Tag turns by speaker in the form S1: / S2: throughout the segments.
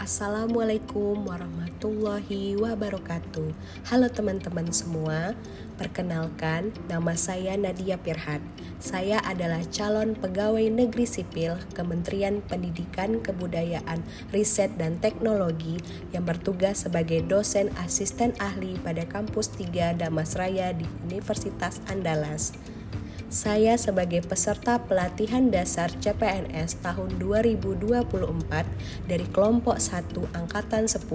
S1: Assalamualaikum warahmatullahi wabarakatuh. Halo teman-teman semua, perkenalkan nama saya Nadia Pirhat. Saya adalah calon pegawai negeri sipil Kementerian Pendidikan, Kebudayaan, Riset dan Teknologi yang bertugas sebagai dosen asisten ahli pada kampus 3 Damasraya di Universitas Andalas. Saya sebagai peserta pelatihan dasar CPNS tahun 2024 dari kelompok 1 Angkatan 10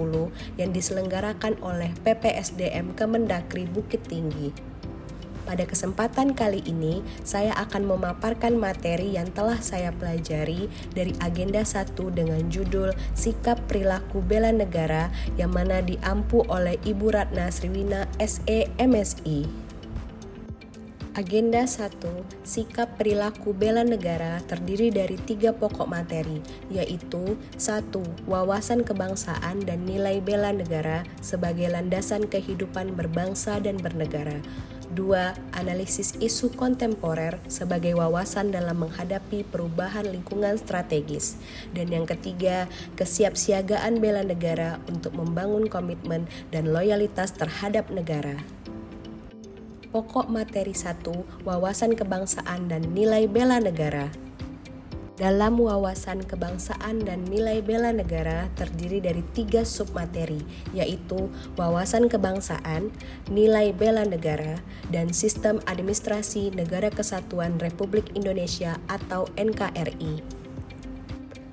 S1: yang diselenggarakan oleh PPSDM Kemendagri Bukit Tinggi. Pada kesempatan kali ini, saya akan memaparkan materi yang telah saya pelajari dari agenda 1 dengan judul Sikap Perilaku Bela Negara yang mana diampu oleh Ibu Ratna Sriwina SE MSI. Agenda 1, Sikap Perilaku Bela Negara terdiri dari 3 pokok materi, yaitu 1. Wawasan kebangsaan dan nilai bela negara sebagai landasan kehidupan berbangsa dan bernegara. 2. Analisis isu kontemporer sebagai wawasan dalam menghadapi perubahan lingkungan strategis. Dan yang ketiga, kesiapsiagaan bela negara untuk membangun komitmen dan loyalitas terhadap negara. Pokok materi 1, wawasan kebangsaan dan nilai bela negara. Dalam wawasan kebangsaan dan nilai bela negara terdiri dari 3 submateri, yaitu wawasan kebangsaan, nilai bela negara, dan sistem administrasi Negara Kesatuan Republik Indonesia atau NKRI.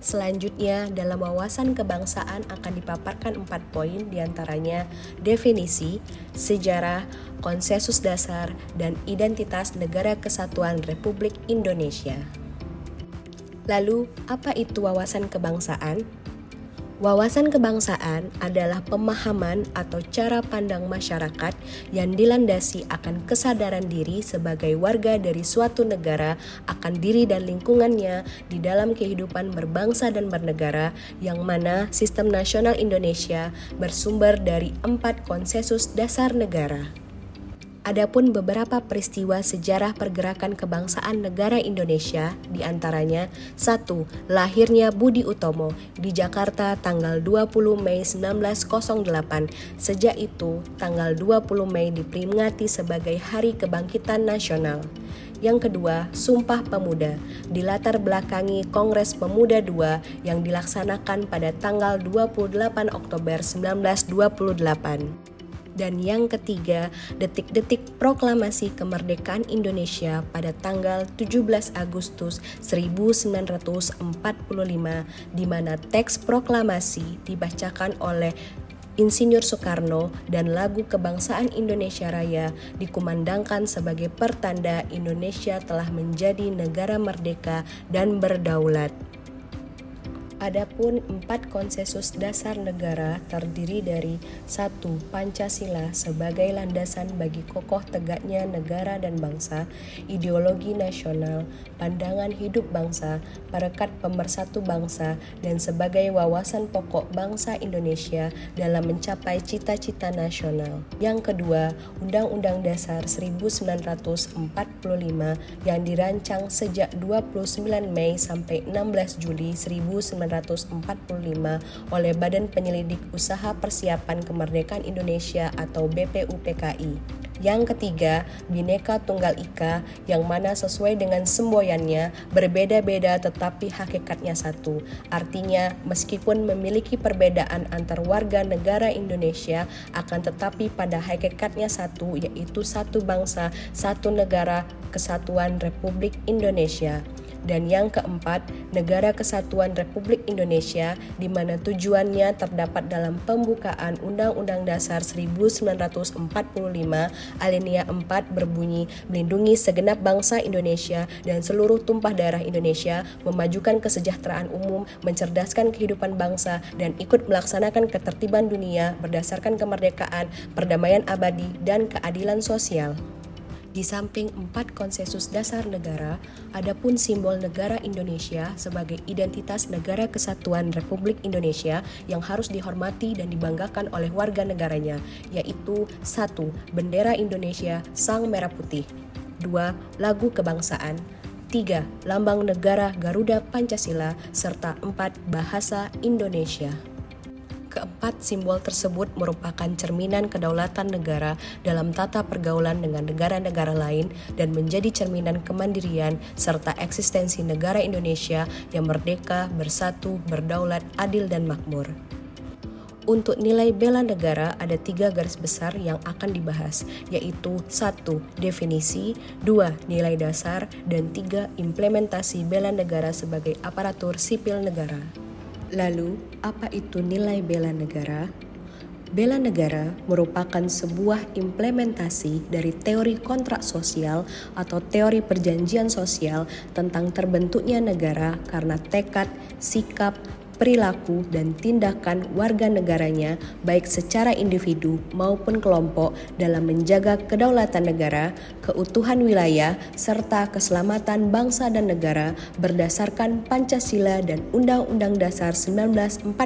S1: Selanjutnya, dalam wawasan kebangsaan akan dipaparkan 4 poin, diantaranya definisi, sejarah, konsensus dasar, dan identitas Negara Kesatuan Republik Indonesia. Lalu, apa itu wawasan kebangsaan? Wawasan kebangsaan adalah pemahaman atau cara pandang masyarakat yang dilandasi akan kesadaran diri sebagai warga dari suatu negara akan diri dan lingkungannya di dalam kehidupan berbangsa dan bernegara, yang mana sistem nasional Indonesia bersumber dari 4 konsensus dasar negara. Adapun beberapa peristiwa sejarah pergerakan kebangsaan negara Indonesia, diantaranya 1. Lahirnya Budi Utomo di Jakarta tanggal 20 Mei 1908. Sejak itu, tanggal 20 Mei diperingati sebagai Hari Kebangkitan Nasional. Yang kedua, Sumpah Pemuda, dilatar belakangi Kongres Pemuda II yang dilaksanakan pada tanggal 28 Oktober 1928. Dan yang ketiga, detik-detik proklamasi kemerdekaan Indonesia pada tanggal 17 Agustus 1945, di mana teks proklamasi dibacakan oleh Insinyur Soekarno dan lagu Kebangsaan Indonesia Raya dikumandangkan sebagai pertanda Indonesia telah menjadi negara merdeka dan berdaulat. Adapun 4 konsensus dasar negara terdiri dari 1. Pancasila sebagai landasan bagi kokoh tegaknya negara dan bangsa, ideologi nasional, pandangan hidup bangsa, perekat pemersatu bangsa, dan sebagai wawasan pokok bangsa Indonesia dalam mencapai cita-cita nasional. Yang kedua, Undang-Undang Dasar 1945 yang dirancang sejak 29 Mei sampai 16 Juli 1945 oleh Badan Penyelidik Usaha Persiapan Kemerdekaan Indonesia atau BPUPKI. Yang ketiga, Bhinneka Tunggal Ika yang mana sesuai dengan semboyannya berbeda-beda tetapi hakikatnya satu. Artinya, meskipun memiliki perbedaan antar warga negara Indonesia, akan tetapi pada hakikatnya satu, yaitu satu bangsa, satu negara, Kesatuan Republik Indonesia. Dan yang keempat, Negara Kesatuan Republik Indonesia, di mana tujuannya terdapat dalam pembukaan Undang-Undang Dasar 1945 alinea 4 berbunyi, melindungi segenap bangsa Indonesia dan seluruh tumpah darah Indonesia, memajukan kesejahteraan umum, mencerdaskan kehidupan bangsa, dan ikut melaksanakan ketertiban dunia berdasarkan kemerdekaan, perdamaian abadi, dan keadilan sosial. Di samping 4 konsensus dasar negara, adapun simbol negara Indonesia sebagai identitas Negara Kesatuan Republik Indonesia yang harus dihormati dan dibanggakan oleh warga negaranya, yaitu 1. Bendera Indonesia Sang Merah Putih, 2. Lagu Kebangsaan, 3. Lambang Negara Garuda Pancasila, serta 4. Bahasa Indonesia. Keempat, simbol tersebut merupakan cerminan kedaulatan negara dalam tata pergaulan dengan negara-negara lain dan menjadi cerminan kemandirian serta eksistensi negara Indonesia yang merdeka, bersatu, berdaulat, adil, dan makmur. Untuk nilai bela negara ada 3 garis besar yang akan dibahas, yaitu 1. Definisi, 2. Nilai dasar, dan 3. Implementasi bela negara sebagai aparatur sipil negara. Lalu, apa itu nilai bela negara? Bela negara merupakan sebuah implementasi dari teori kontrak sosial atau teori perjanjian sosial tentang terbentuknya negara karena tekad, sikap, perilaku, dan tindakan warga negaranya baik secara individu maupun kelompok dalam menjaga kedaulatan negara, keutuhan wilayah, serta keselamatan bangsa dan negara berdasarkan Pancasila dan Undang-Undang Dasar 1945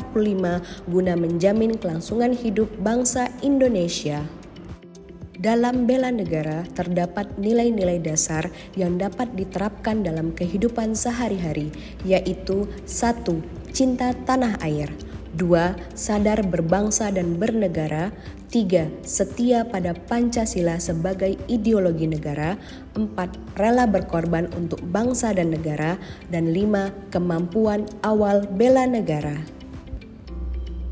S1: guna menjamin kelangsungan hidup bangsa Indonesia. Dalam bela negara terdapat nilai-nilai dasar yang dapat diterapkan dalam kehidupan sehari-hari, yaitu 1. Cinta tanah air, 2. Sadar berbangsa dan bernegara, 3. Setia pada Pancasila sebagai ideologi negara, 4. Rela berkorban untuk bangsa dan negara, dan 5. Kemampuan awal bela negara.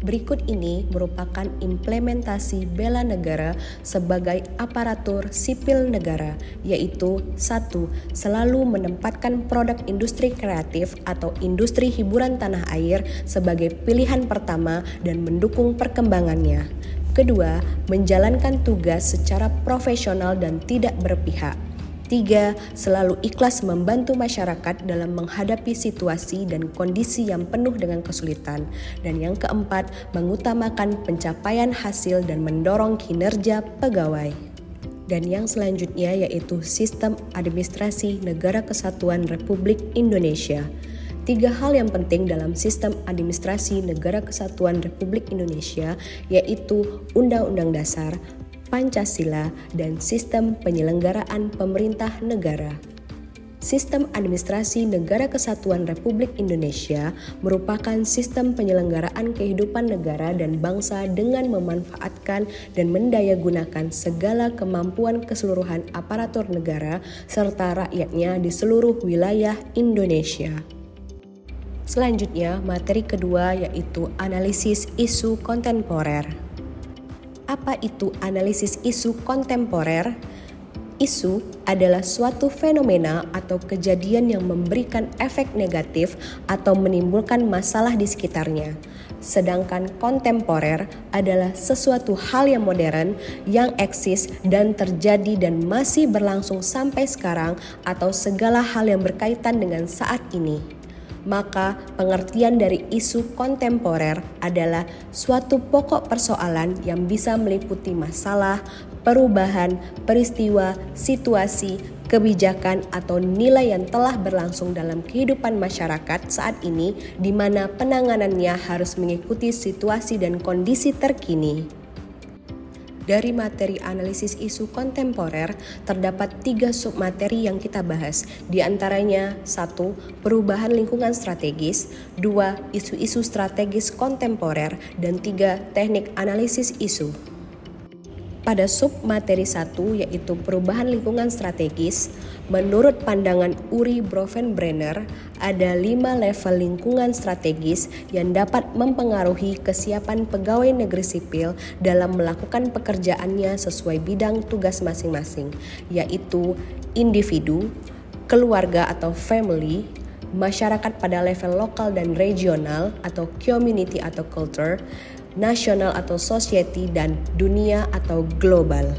S1: Berikut ini merupakan implementasi bela negara sebagai aparatur sipil negara, yaitu 1. Selalu menempatkan produk industri kreatif atau industri hiburan tanah air sebagai pilihan pertama dan mendukung perkembangannya. Kedua, menjalankan tugas secara profesional dan tidak berpihak. 3. Selalu ikhlas membantu masyarakat dalam menghadapi situasi dan kondisi yang penuh dengan kesulitan. Dan yang keempat, mengutamakan pencapaian hasil dan mendorong kinerja pegawai. Dan yang selanjutnya yaitu sistem administrasi Negara Kesatuan Republik Indonesia. 3 hal yang penting dalam sistem administrasi Negara Kesatuan Republik Indonesia yaitu Undang-Undang Dasar, Pancasila, dan sistem penyelenggaraan pemerintah negara. Sistem administrasi Negara Kesatuan Republik Indonesia merupakan sistem penyelenggaraan kehidupan negara dan bangsa dengan memanfaatkan dan mendayagunakan segala kemampuan keseluruhan aparatur negara serta rakyatnya di seluruh wilayah Indonesia. Selanjutnya, materi kedua yaitu analisis isu kontemporer. Apa itu analisis isu kontemporer? Isu adalah suatu fenomena atau kejadian yang memberikan efek negatif atau menimbulkan masalah di sekitarnya. Sedangkan kontemporer adalah sesuatu hal yang modern, yang eksis dan terjadi dan masih berlangsung sampai sekarang atau segala hal yang berkaitan dengan saat ini. Maka pengertian dari isu kontemporer adalah suatu pokok persoalan yang bisa meliputi masalah, perubahan, peristiwa, situasi, kebijakan atau nilai yang telah berlangsung dalam kehidupan masyarakat saat ini di mana penanganannya harus mengikuti situasi dan kondisi terkini. Dari materi analisis isu kontemporer, terdapat 3 submateri yang kita bahas. Di antaranya 1. Perubahan lingkungan strategis, 2. Isu-isu strategis kontemporer, dan 3. Teknik analisis isu. Pada submateri 1 yaitu perubahan lingkungan strategis, menurut pandangan Uri Bronfenbrenner, ada 5 level lingkungan strategis yang dapat mempengaruhi kesiapan pegawai negeri sipil dalam melakukan pekerjaannya sesuai bidang tugas masing-masing, yaitu individu, keluarga atau family, masyarakat pada level lokal dan regional atau community atau culture, nasional atau society, dan dunia atau global.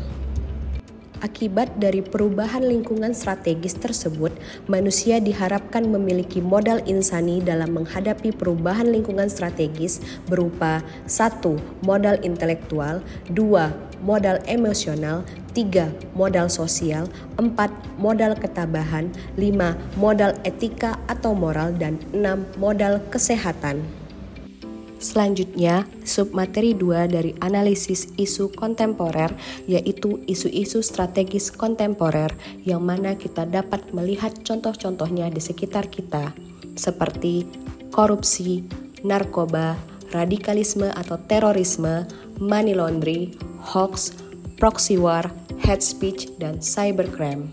S1: Akibat dari perubahan lingkungan strategis tersebut, manusia diharapkan memiliki modal insani dalam menghadapi perubahan lingkungan strategis berupa 1. Modal intelektual, 2. Modal emosional, 3. Modal sosial, 4. Modal ketabahan, 5. Modal etika atau moral, dan 6. Modal kesehatan. Selanjutnya, submateri 2 dari analisis isu kontemporer yaitu isu-isu strategis kontemporer yang mana kita dapat melihat contoh-contohnya di sekitar kita seperti korupsi, narkoba, radikalisme atau terorisme, money laundering, hoax, proxy war, hate speech, dan cybercrime.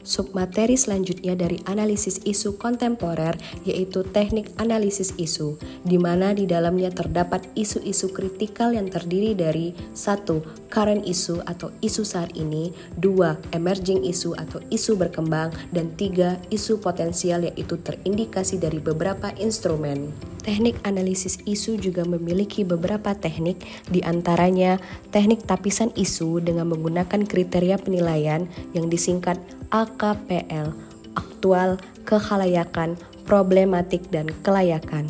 S1: Submateri selanjutnya dari analisis isu kontemporer yaitu teknik analisis isu, di mana di dalamnya terdapat isu-isu kritikal yang terdiri dari 1. Current issue atau isu saat ini, 2. Emerging issue atau isu berkembang, dan 3. Isu potensial yaitu terindikasi dari beberapa instrumen. Teknik analisis isu juga memiliki beberapa teknik, di antaranya teknik tapisan isu dengan menggunakan kriteria penilaian yang disingkat AKPL, aktual, kekhalayakan, problematik, dan kelayakan.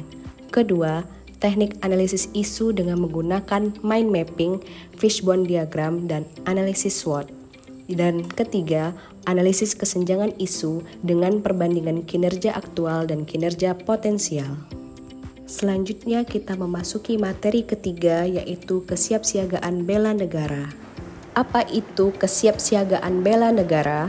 S1: Kedua, teknik analisis isu dengan menggunakan mind mapping, fishbone diagram, dan analisis SWOT. Dan ketiga, analisis kesenjangan isu dengan perbandingan kinerja aktual dan kinerja potensial. Selanjutnya kita memasuki materi ketiga yaitu kesiapsiagaan bela negara. Apa itu kesiapsiagaan bela negara?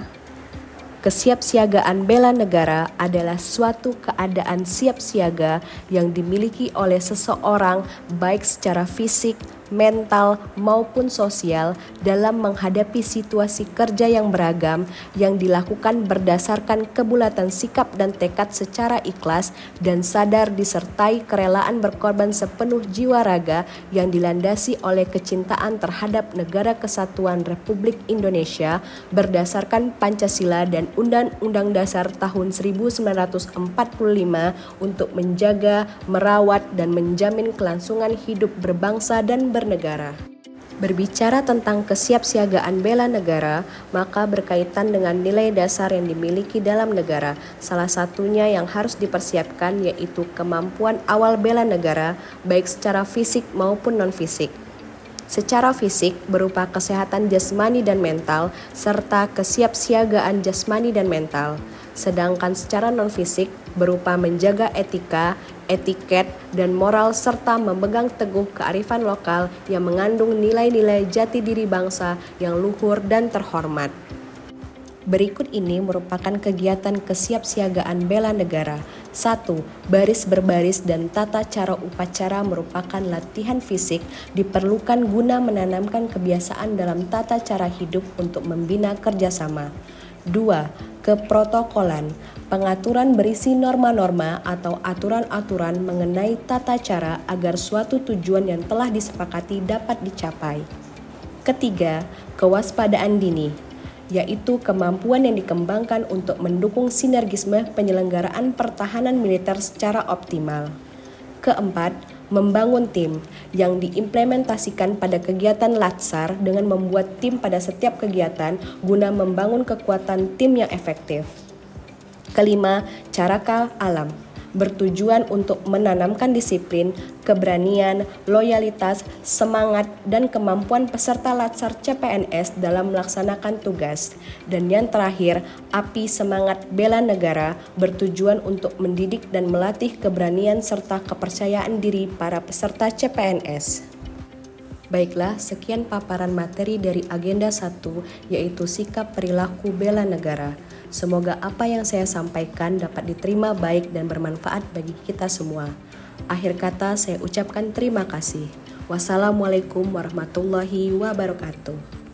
S1: Kesiapsiagaan bela negara adalah suatu keadaan siap siaga yang dimiliki oleh seseorang baik secara fisik, mental, maupun sosial dalam menghadapi situasi kerja yang beragam yang dilakukan berdasarkan kebulatan sikap dan tekad secara ikhlas dan sadar disertai kerelaan berkorban sepenuh jiwa raga yang dilandasi oleh kecintaan terhadap Negara Kesatuan Republik Indonesia berdasarkan Pancasila dan Undang-Undang Dasar tahun 1945 untuk menjaga, merawat, dan menjamin kelangsungan hidup berbangsa dan bernegara. Berbicara tentang kesiapsiagaan bela negara, maka berkaitan dengan nilai dasar yang dimiliki dalam negara. Salah satunya yang harus dipersiapkan yaitu kemampuan awal bela negara, baik secara fisik maupun non-fisik. Secara fisik berupa kesehatan jasmani dan mental, serta kesiapsiagaan jasmani dan mental. Sedangkan secara non-fisik berupa menjaga etika, etiket, dan moral serta memegang teguh kearifan lokal yang mengandung nilai-nilai jati diri bangsa yang luhur dan terhormat. Berikut ini merupakan kegiatan kesiapsiagaan bela negara. 1. Baris berbaris dan tata cara upacara merupakan latihan fisik diperlukan guna menanamkan kebiasaan dalam tata cara hidup untuk membina kerjasama. 2. Keprotokolan, pengaturan berisi norma-norma atau aturan-aturan mengenai tata cara agar suatu tujuan yang telah disepakati dapat dicapai. Ketiga, kewaspadaan dini, yaitu kemampuan yang dikembangkan untuk mendukung sinergisme penyelenggaraan pertahanan militer secara optimal. Keempat, membangun tim yang diimplementasikan pada kegiatan Latsar dengan membuat tim pada setiap kegiatan guna membangun kekuatan tim yang efektif. Kelima, caraka alam, bertujuan untuk menanamkan disiplin, keberanian, loyalitas, semangat, dan kemampuan peserta Latsar CPNS dalam melaksanakan tugas. Dan yang terakhir, api semangat bela negara, bertujuan untuk mendidik dan melatih keberanian serta kepercayaan diri para peserta CPNS. Baiklah, sekian paparan materi dari agenda 1, yaitu sikap perilaku bela negara. Semoga apa yang saya sampaikan dapat diterima baik dan bermanfaat bagi kita semua. Akhir kata saya ucapkan terima kasih. Wassalamualaikum warahmatullahi wabarakatuh.